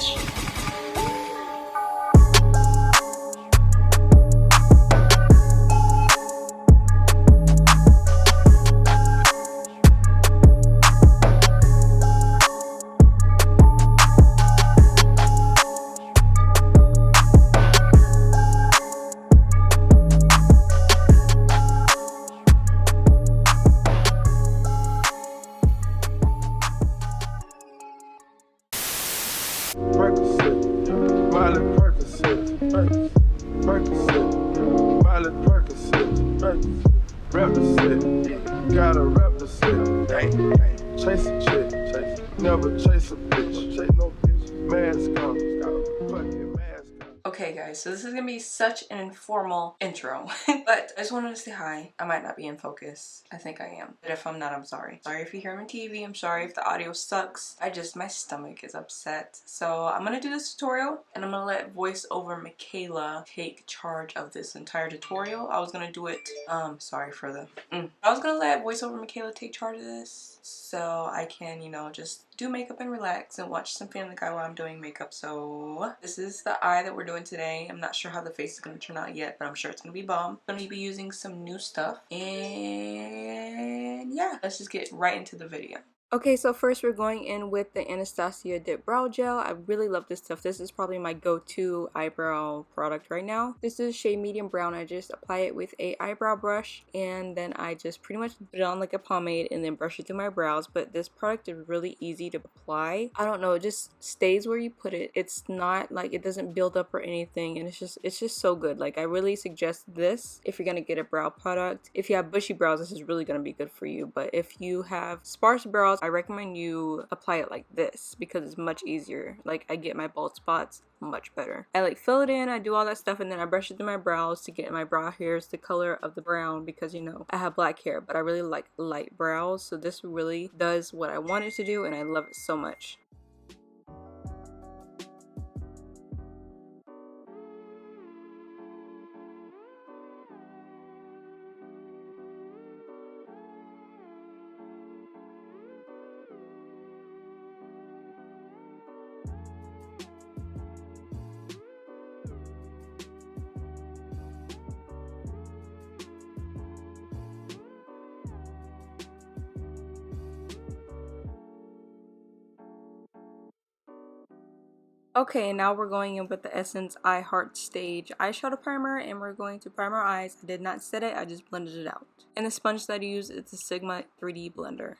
bitch. Percocet, Miley Percocet, Percocet, Miley Percocet, represent, gotta represent, chase a chick, never chase a bitch, chase no bitch, mask on, fucking mask on. Okay guys, so this is gonna be such an informal intro, but I just wanted to say hi. I might not be in focus. I think I am. But if I'm not, I'm sorry. Sorry if you hear me on TV. I'm sorry if the audio sucks. My stomach is upset. So I'm gonna do this tutorial and I'm gonna let MakeupByMicaylah take charge of this entire tutorial. I was gonna do it, sorry for the, I was gonna let MakeupByMicaylah take charge of this so I can, you know, just do makeup and relax and watch some Family Guy while I'm doing makeup. So this is the eye that we're doing today. I'm not sure how the face is going to turn out yet, but I'm sure it's going to be bomb. I'm going to be using some new stuff, and yeah, let's just get right into the video. Okay, so first we're going in with the Anastasia Dip Brow Gel. I really love this stuff. This is probably my go-to eyebrow product right now. This is shade medium brown. I just apply it with a eyebrow brush and then I just pretty much put it on like a pomade and then brush it through my brows. But this product is really easy to apply. I don't know, it just stays where you put it. It's not like, it doesn't build up or anything, and it's just so good. Like, I really suggest this if you're gonna get a brow product. If you have bushy brows, this is really gonna be good for you. But if you have sparse brows, I recommend you apply it like this because it's much easier. Like, I get my bald spots much better. I like fill it in, I do all that stuff, and then I brush it through my brows to get my brow hairs the color of the brown because, you know, I have black hair, but I really like light brows. So this really does what I want it to do and I love it so much. Okay, now we're going in with the Essence I Heart Stage eyeshadow primer, and we're going to prime our eyes. I did not set it, I just blended it out. And the sponge that I use is the Sigma 3D blender.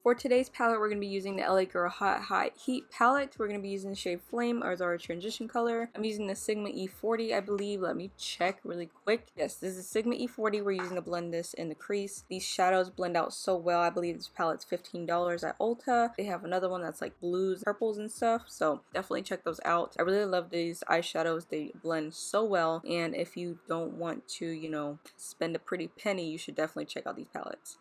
For today's palette, we're going to be using the LA Girl Hot Heat palette. We're going to be using the shade Flame as our transition color. I'm using the Sigma E40, I believe. Let me check really quick. Yes, this is Sigma E40. We're using to blend this in the crease. These shadows blend out so well. I believe this palette's $15 at Ulta. They have another one that's like blues, purples, and stuff. So definitely check those out. I really love these eyeshadows. They blend so well. And if you don't want to, you know, spend a pretty penny, you should definitely check out these palettes.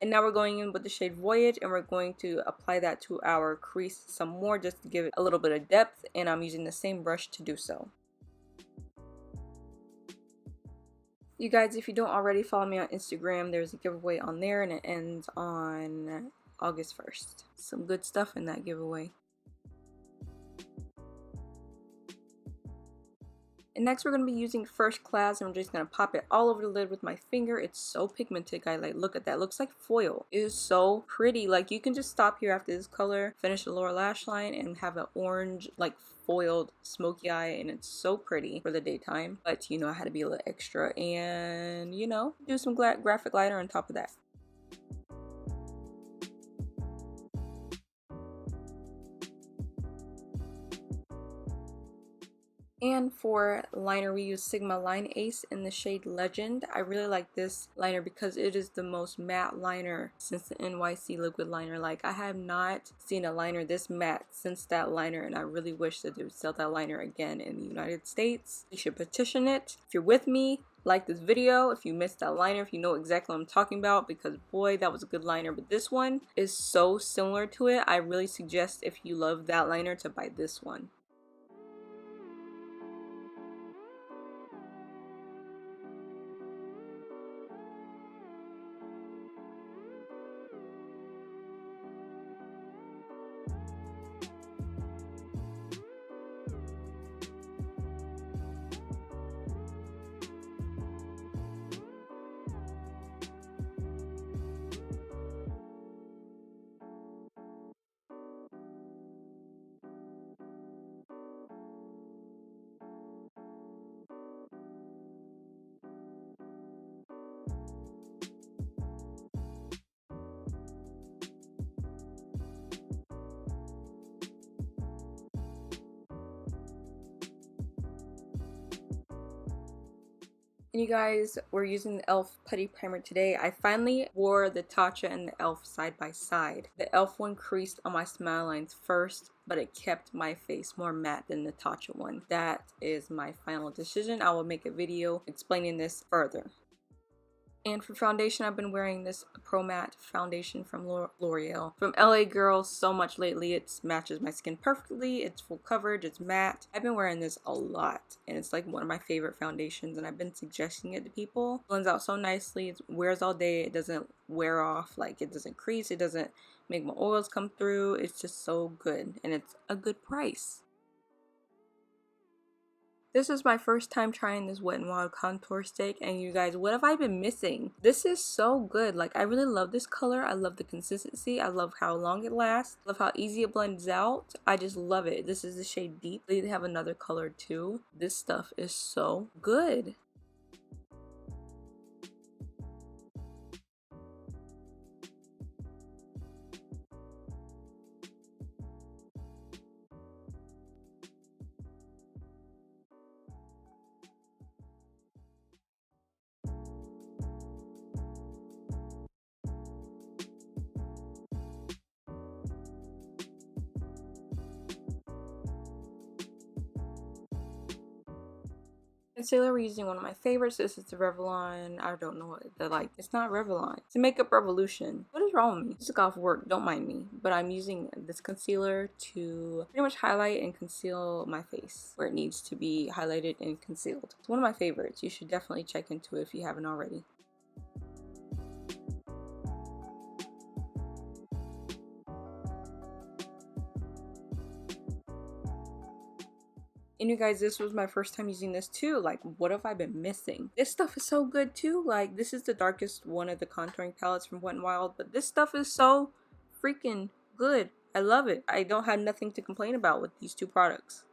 And now we're going in with the shade Voyage, and we're going to apply that to our crease some more just to give it a little bit of depth, and I'm using the same brush to do so. You guys, if you don't already follow me on Instagram, there's a giveaway on there and it ends on August 1st. Some good stuff in that giveaway. And next we're going to be using First Class, and I'm just going to pop it all over the lid with my finger. It's so pigmented, guys. Like, look at that. It looks like foil. It is so pretty. Like, you can just stop here after this color, finish the lower lash line, and have an orange, like, foiled smoky eye, and it's so pretty for the daytime. But, you know, I had to be a little extra and, you know, do some graphic liner on top of that. And for liner, we use Sigma Line Ace in the shade Legend. I really like this liner because it is the most matte liner since the NYC liquid liner. Like, I have not seen a liner this matte since that liner, and I really wish that they would sell that liner again in the United States. You should petition it. If you're with me, like this video. If you missed that liner, if you know exactly what I'm talking about, because boy, that was a good liner. But this one is so similar to it. I really suggest, if you love that liner, to buy this one. And you guys, we're using the e.l.f. Putty Primer today. I finally wore the Tatcha and the e.l.f. side by side. The e.l.f. one creased on my smile lines first, but it kept my face more matte than the Tatcha one. That is my final decision. I will make a video explaining this further. And for foundation, I've been wearing this Pro Matte foundation from L'Oreal. From LA Girl so much lately. It matches my skin perfectly. It's full coverage. It's matte. I've been wearing this a lot, and it's like one of my favorite foundations, and I've been suggesting it to people. It blends out so nicely. It wears all day. It doesn't wear off. Like, it doesn't crease. It doesn't make my oils come through. It's just so good, and it's a good price. This is my first time trying this Wet n Wild contour stick, and you guys, what have I been missing? This is so good. Like, I really love this color. I love the consistency. I love how long it lasts. I love how easy it blends out. I just love it. This is the shade Deep. They have another color too. This stuff is so good. Concealer, we're using one of my favorites. This is the Revlon. I don't know what it's not Revlon. It's a Makeup Revolution. What is wrong with me? Just got off work, don't mind me. But I'm using this concealer to pretty much highlight and conceal my face where it needs to be highlighted and concealed. It's one of my favorites. You should definitely check into it if you haven't already. And you guys, this was my first time using this too. Like, what have I been missing? This stuff is so good too. Like, this is the darkest one of the contouring palettes from Wet n Wild, but this stuff is so freaking good. I love it. I don't have nothing to complain about with these two products.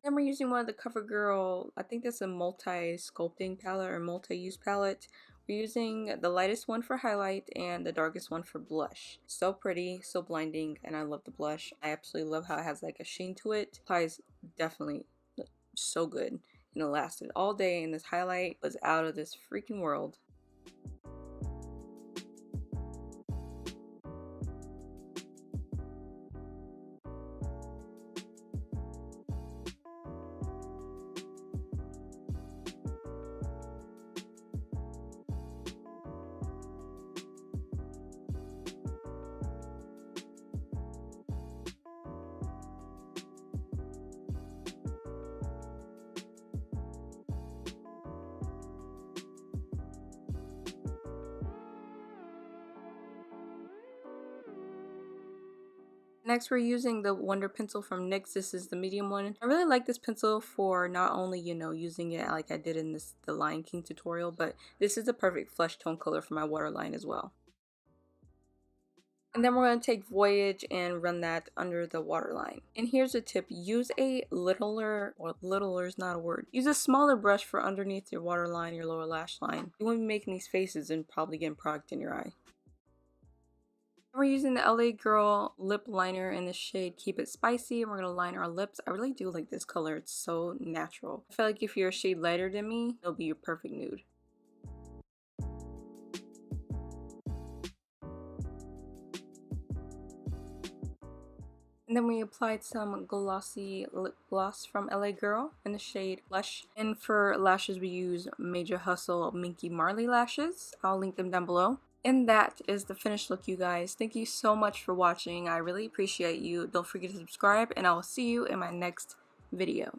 Then we're using one of the CoverGirl, I think that's a multi-sculpting palette or multi-use palette. We're using the lightest one for highlight and the darkest one for blush. So pretty, so blinding, and I love the blush. I absolutely love how it has like a sheen to it. Applies definitely so good. And it lasted all day, and this highlight was out of this freaking world. Next, we're using the Wonder Pencil from NYX. This is the medium one. I really like this pencil for not only, you know, using it like I did in the Lion King tutorial, but this is the perfect flesh tone color for my waterline as well. And then we're going to take Voyage and run that under the waterline. And here's a tip. Use a littler, or littler is not a word. Use a smaller brush for underneath your waterline, your lower lash line. You won't be making these faces and probably getting product in your eye. We're using the LA Girl lip liner in the shade Keep It Spicy, and we're going to line our lips. I really do like this color. It's so natural. I feel like if you're a shade lighter than me, it'll be your perfect nude. And then we applied some glossy lip gloss from LA Girl in the shade Lush. And for lashes, we use Major Hustle Minky Marley lashes. I'll link them down below. And that is the finished look, you guys. Thank you so much for watching. I really appreciate you. Don't forget to subscribe, and I will see you in my next video.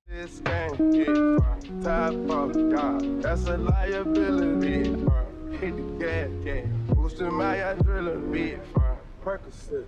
This game get fun. Top of God, that's a liability. Hit the gas, boosting my adrenaline, be fine. Percocet.